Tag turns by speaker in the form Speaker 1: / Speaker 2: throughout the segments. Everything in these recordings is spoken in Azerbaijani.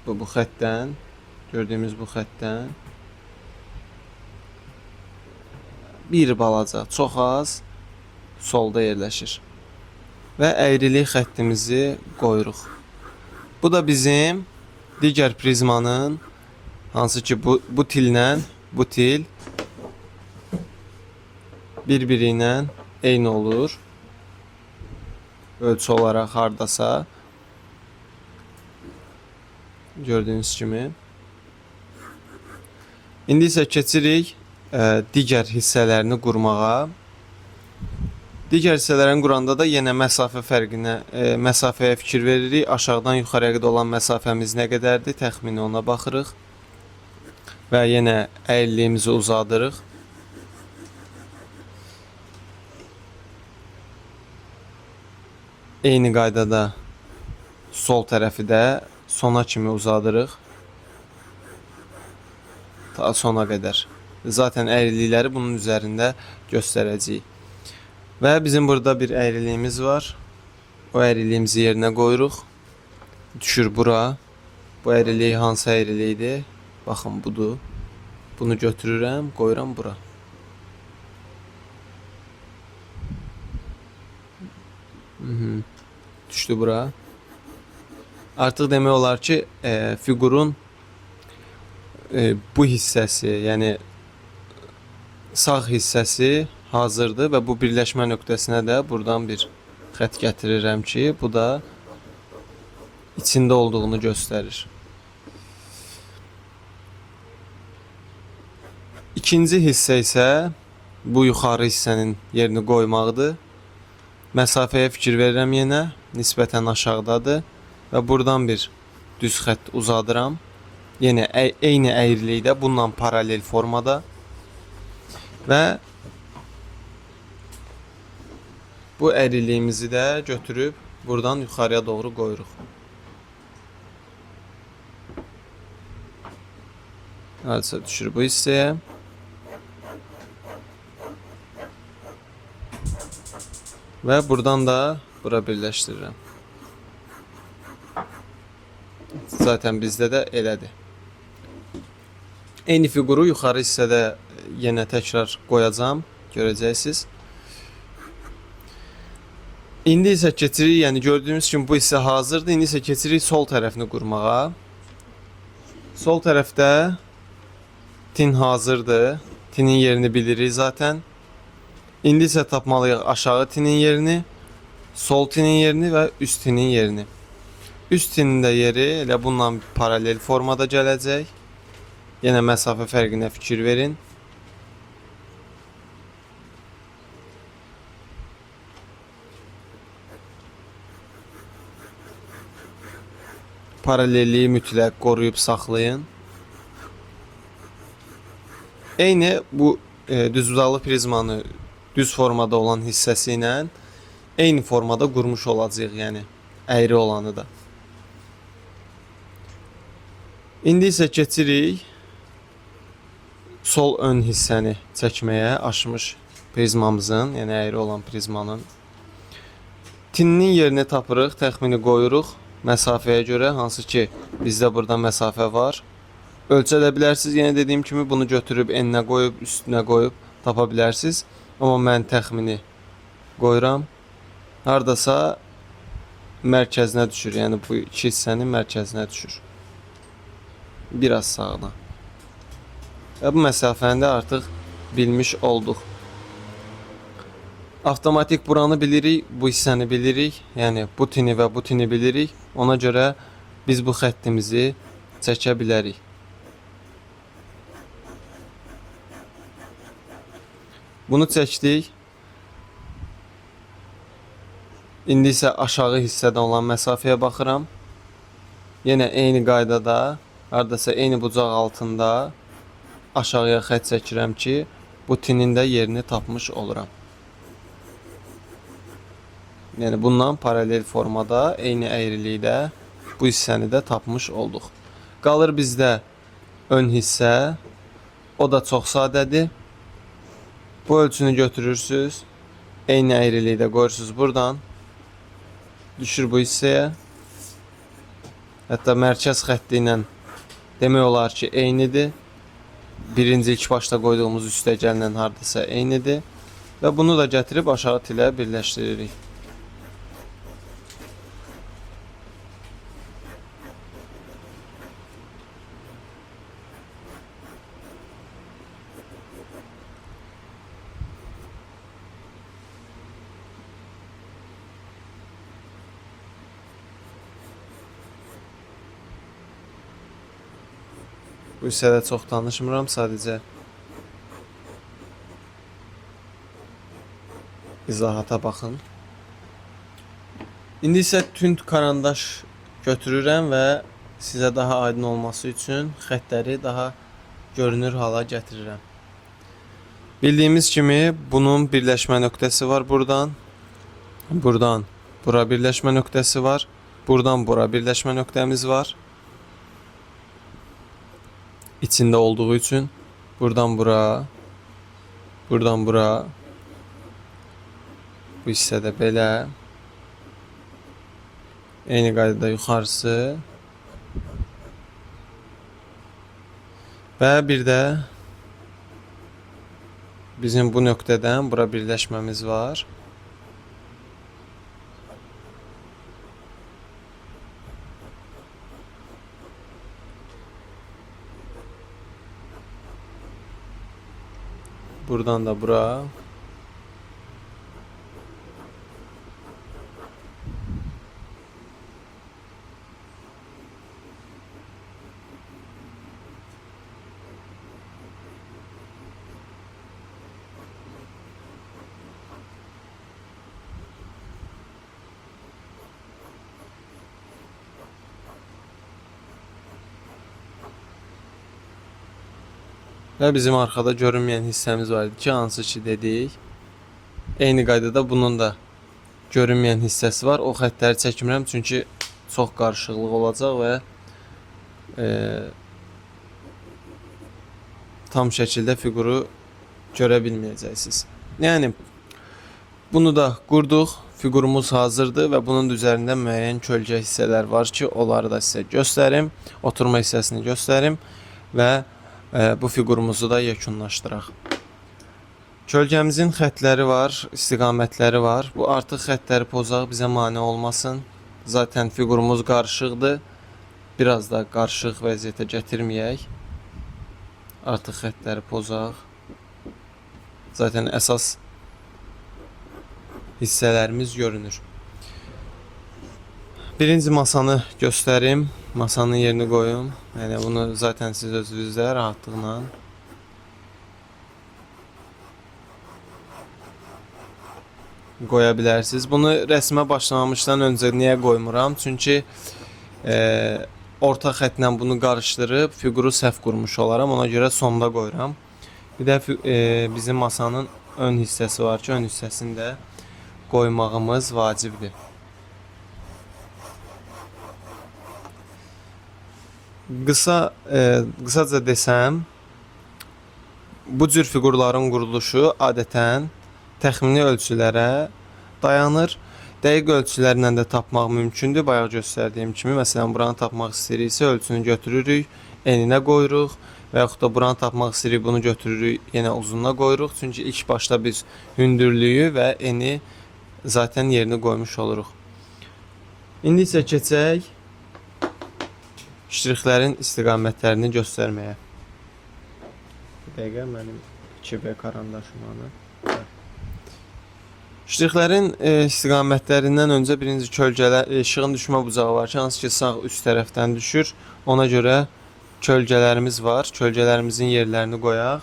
Speaker 1: Bu xəttdən, gördüyümüz bu xəttdən bir balaca, çox az solda yerləşir. Və əyrilik xəttimizi qoyuruq. Bu da bizim digər prizmanın, hansı ki bu tillə bu til bir-biri ilə eyni olur. Ölçü olaraq hardasa. Gördüyünüz kimi. İndi isə keçirik digər hissələrini qurmağa. Digər hissələrini quranda da yenə məsafə fərqinə, məsafəyə fikir veririk. Aşağıdan yuxarıya qədər olan məsafəmiz nə qədərdir? Təxmini ona baxırıq. Və yenə əyriliyimizi uzadırıq. Eyni qaydada sol tərəfi də sona kimi uzadırıq. Ta sona qədər. Zaten əyrilikləri bunun üzərində göstərəcəyik. Və bizim burada bir əyriliyimiz var. O əyriliyimizi yerinə qoyuruq. Düşür bura. Bu əyrilik hansı əyrilikdir? Baxın, budur. Bunu götürürəm, qoyuram bura. Düşdü bura. Artıq demək olar ki, fiqurun bu hissəsi, yəni sağ hissəsi hazırdır və bu birləşmə nöqtəsinə də buradan bir xətt gətirirəm ki, bu da içində olduğunu göstərir. İkinci hissə isə bu yuxarı hissənin yerini qoymaqdır. Məsafəyə fikir verirəm yenə, nisbətən aşağıdadır və buradan bir düz xətt uzadıram. Yenə eyni əyrilikdə, bununla paralel formada və bu əyriliyimizi də götürüb buradan yuxarıya doğru qoyuruq. Hadisə düşür bu hissəyə. Və buradan da bura birləşdirirəm. Zaten bizdə də elədir. Eyni fiquru yuxarı hissədə yenə təkrar qoyacağım. Görəcəksiniz. İndi isə keçirik, yəni gördüyünüz kimi bu hissə hazırdır. İndi isə keçirik sol tərəfini qurmağa. Sol tərəfdə tin hazırdır. Tinin yerini bilirik zaten. İndi isə tapmalıyıq aşağı tinin yerini, sol tinin yerini və üst tinin yerini. Üst tinin də yeri elə bununla paralel formada gələcək. Yenə məsafə fərqinə fikir verin. Paralelliyi mütləq qoruyub saxlayın. Eyni bu düzbucaqlı prizmanı düz formada olan hissəsi ilə eyni formada qurmuş olacağıq, yəni əyri olanı da. İndi isə keçirik sol ön hissəni çəkməyə, aşmış prizmamızın, yəni əyri olan prizmanın. Tininin yerini tapırıq, təxmini qoyuruq məsafəyə görə, hansı ki bizdə burada məsafə var. Ölçə də bilərsiniz, yenə dediyim kimi bunu götürüb eninə qoyub, üstünə qoyub tapa bilərsiniz. Amma mən təxmini qoyuram. Hardasa mərkəzinə düşür, yəni bu iki hissənin mərkəzinə düşür. Biraz sağına. Və bu məsafəni də artıq bilmiş olduq. Avtomatik buranı bilirik, bu hissəni bilirik. Yəni bu tini və bu tini bilirik. Ona görə biz bu xəttimizi çəkə bilərik. Bunu çəkdik. İndi isə aşağı hissədən olan məsafəyə baxıram. Yenə eyni qaydada, hardasa eyni bucaq altında aşağıya xətt çəkirəm ki, bu tinin də yerini tapmış oluram. Yəni bundan paralel formada, eyni əyrilikdə bu hissəni də tapmış olduq. Qalır bizdə ön hissə. O da çox sadədir. Bu ölçünü götürürsünüz. Eyni əyrilikdə qoyursunuz buradan. Düşür bu hissəyə. Hətta mərkəz xətti ilə demək olar ki, eynidir. Birinci ilk başda qoyduğumuz üstəgəllə hardasa eynidir. Və bunu da gətirib aşağı tilə birləşdiririk. Bu hissədə çox danışmıram, sadəcə izahata baxın. İndi isə tünd karandaş götürürəm və sizə daha aydın olması üçün xəttləri daha görünür hala gətirirəm. Bildiyimiz kimi bunun birləşmə nöqtəsi var buradan. Buradan bura birləşmə nöqtəsi var. Buradan bura birləşmə nöqtəmiz var. İçində olduğu üçün buradan bura, buradan bura, bu hissədə belə, eyni qaydada yuxarısı və bir də bizim bu nöqtədən bura birləşməmiz var. Buradan da bura. Və bizim arxada görünməyən hissəmiz var idi ki, hansı ki dedik. Eyni qaydada bunun da görünməyən hissəsi var. O xəttləri çəkmirəm çünki çox qarışıqlıq olacaq və tam şəkildə fiquru görə bilməyəcəksiniz. Yəni bunu da qurduq. Fiqurumuz hazırdır və bunun üzərində müəyyən kölgə hissələr var ki, onları da sizə göstərim. Oturma hissəsini göstərim və bu fiqurumuzu da yekunlaşdıraq. Kölgəmizin xətləri var, istiqamətləri var. Bu artıq xətləri pozaq bizə mane olmasın. Zaten fiqurumuz qarışıqdır. Biraz da qarışıq vəziyyətə gətirməyək. Artıq xətləri pozaq. Zaten əsas hissələrimiz görünür. Birinci masanı göstərim. Masanın yerini qoyum. Yəni bunu zaten siz özünüzdə rahatlıqla qoya bilərsiniz. Bunu rəsmə başlamamışdan öncə niyə qoymuram? Çünki orta xətlə bunu qarışdırıb fiquru səhv qurmuş olaram. Ona görə sonda qoyuram. Bir də bizim masanın ön hissəsi var ki, ön hissəsini də qoymağımız vacibdir. Qısaca desəm, bu cür fiqurların quruluşu adətən təxmini ölçülərə dayanır. Dəqiq ölçülərlə də tapmaq mümkündür. Bayaq göstərdiyim kimi, məsələn, buranı tapmaq istəyiriksə ölçünü götürürük, eninə qoyuruq və yaxud da buranı tapmaq istəyirik, bunu götürürük, yenə uzununa qoyuruq. Çünki ilk başda biz hündürlüyü və eni zaten yerini qoymuş oluruq. İndi isə keçək ştrixlərin istiqamətlərini göstərməyə. Bir dəqiqə mənim 2B karandaşım var. Ştrixlərin istiqamətlərindən öncə birinci kölgələr, işığın düşmə bucağı var ki, hansı ki sağ üst tərəfdən düşür. Ona görə kölgələrimiz var. Kölgələrimizin yerlərini qoyaq.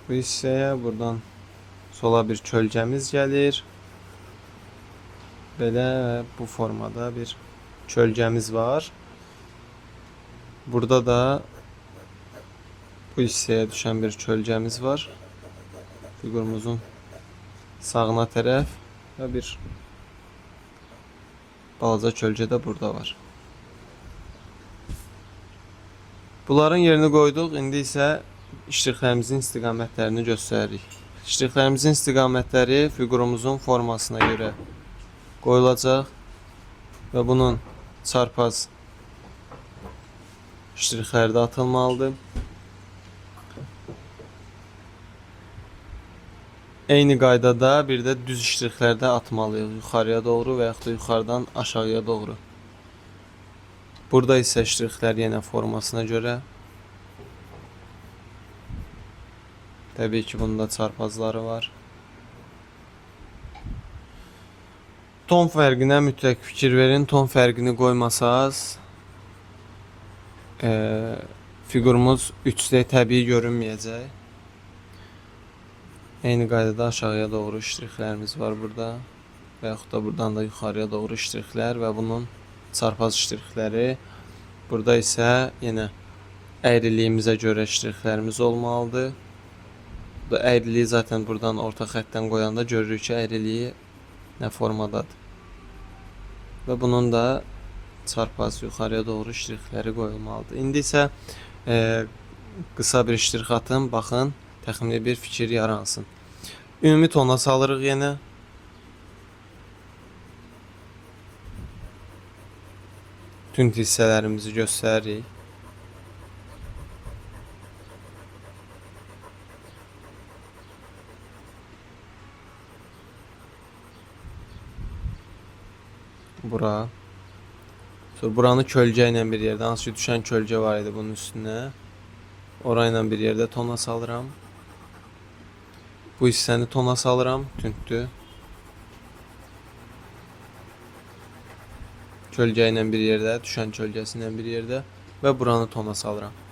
Speaker 1: Bu hissəyə buradan sola bir kölgəmiz gəlir. Belə bu formada bir kölgəmiz var. Burada da bu hissəyə düşən bir kölgəmiz var. Fiqurumuzun sağına tərəf və bir balaca kölgə də burada var. Bunların yerini qoyduq. İndi isə ştrixlərimizin istiqamətlərini göstəririk. Ştrixlərimizin istiqamətləri fiqurumuzun formasına görə qoyulacaq. və bunun çarpaz ştrixləri də atılmalıdır. Eyni qaydada bir də düz ştrixlər də atmalıyıq yuxarıya doğru və yaxud da yuxarıdan aşağıya doğru. Burada isə ştrixlər yenə formasına görə. Təbii ki, bunda çarpazları var. Ton fərqinə mütləq fikir verin. Ton fərqini qoymasaz figurumuz 3D təbii görünməyəcək. Eyni qaydada aşağıya doğru ştrixlərimiz var burada. Və yaxud da buradan da yuxarıya doğru ştrixlər və bunun çarpaz ştrixləri. Burada isə yenə əyriliyimizə görə ştrixlərimiz olmalıdır. Bu əyriliyi zaten buradan orta xəttdən qoyanda görürük ki, əyriliyi nə formadadır. Və bunun da çarpaz yuxarıya doğru ştrixləri qoyulmalıdır. İndi isə qısa bir ştrix atım, baxın, təxmini bir fikir yaransın. Ümumi tona salırıq yenə. Tünd hissələrimizi göstəririk. Bura. Sonra buranı kölgə ilə bir yerdə, hansı ki düşən kölgə var idi bunun üstünə. Orayla bir yerdə tona salıram. Bu hissəni tona salıram, tündür. Kölgə ilə bir yerdə, düşən kölgəsi ilə bir yerdə və buranı tona salıram.